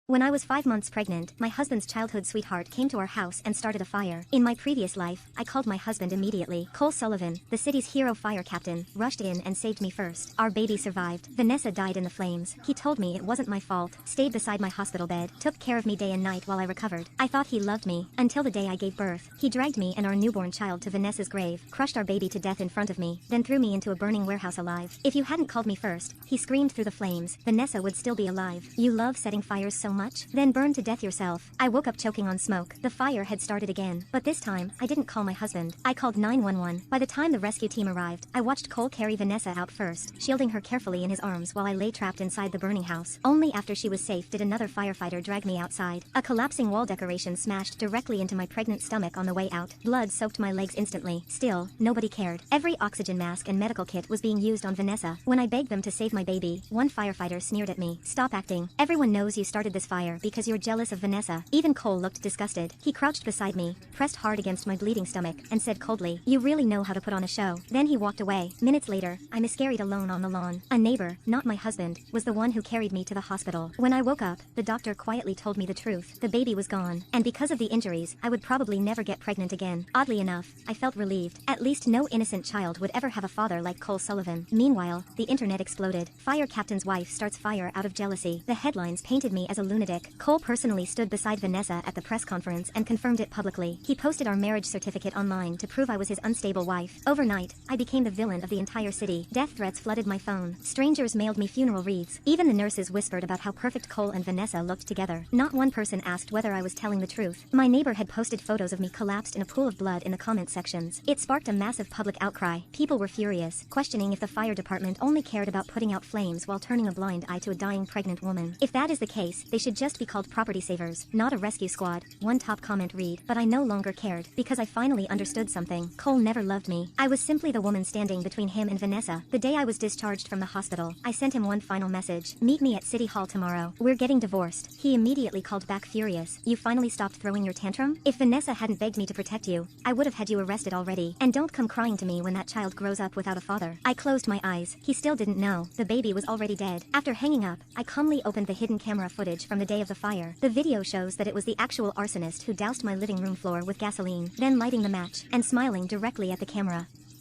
When I was 5 months pregnant, my husband's childhood sweetheart came to our house and started a fire. In my previous life, I called my husband immediately. Cole Sullivan, the city's hero fire captain, rushed in and saved me first. Our baby survived. Vanessa died in the flames. He told me it wasn't my fault, stayed beside my hospital bed, took care of me day and night while I recovered. I thought he loved me, until the day I gave birth. He dragged me and our newborn child to Vanessa's grave, crushed our baby to death in front of me, then threw me into a burning warehouse alive. If you hadn't called me first, he screamed through the flames, Vanessa would still be alive. You love setting fires so much? Then burn to death yourself. I woke up choking on smoke. The fire had started again. But this time, I didn't call my husband. I called 911. By the time the rescue team arrived, I watched Cole carry Vanessa out first, shielding her carefully in his arms while I lay trapped inside the burning house. Only after she was safe did another firefighter drag me outside. A collapsing wall decoration smashed directly into my pregnant stomach on the way out. Blood soaked my legs instantly. Still, nobody cared. Every oxygen mask and medical kit was being used on Vanessa. When I begged them to save my baby, one firefighter sneered at me. Stop acting. Everyone knows you started this fire because you're jealous of Vanessa. Even Cole looked disgusted. He crouched beside me, pressed hard against my bleeding stomach, and said coldly, "You really know how to put on a show." Then he walked away. Minutes later, I miscarried alone on the lawn. A neighbor, not my husband, was the one who carried me to the hospital. When I woke up, the doctor quietly told me the truth. The baby was gone, and because of the injuries, I would probably never get pregnant again. Oddly enough, I felt relieved. At least no innocent child would ever have a father like Cole Sullivan. Meanwhile, the internet exploded. Fire captain's wife starts fire out of jealousy. The headlines painted me as a lunatic. Cole personally stood beside Vanessa at the press conference and confirmed it publicly. He posted our marriage certificate online to prove I was his unstable wife. Overnight, I became the villain of the entire city. Death threats flooded my phone. Strangers mailed me funeral wreaths. Even the nurses whispered about how perfect Cole and Vanessa looked together. Not one person asked whether I was telling the truth. My neighbor had posted photos of me collapsed in a pool of blood in the comment sections. It sparked a massive public outcry. People were furious, questioning if the fire department only cared about putting out flames while turning a blind eye to a dying pregnant woman. If that is the case, they should just be called property savers, not a rescue squad. One top comment read, "But I no longer cared, because I finally understood something. Cole never loved me. I was simply the woman standing between him and Vanessa." The day I was discharged from the hospital, I sent him one final message. "Meet me at City Hall tomorrow. We're getting divorced." He immediately called back furious. "You finally stopped throwing your tantrum? If Vanessa hadn't begged me to protect you, I would have had you arrested already. And don't come crying to me when that child grows up without a father." I closed my eyes. He still didn't know. The baby was already dead. After hanging up, I calmly opened the hidden camera footage from the day of the fire. The video shows that it was the actual arsonist who doused my living room floor with gasoline, then lighting the match, and smiling directly at the camera.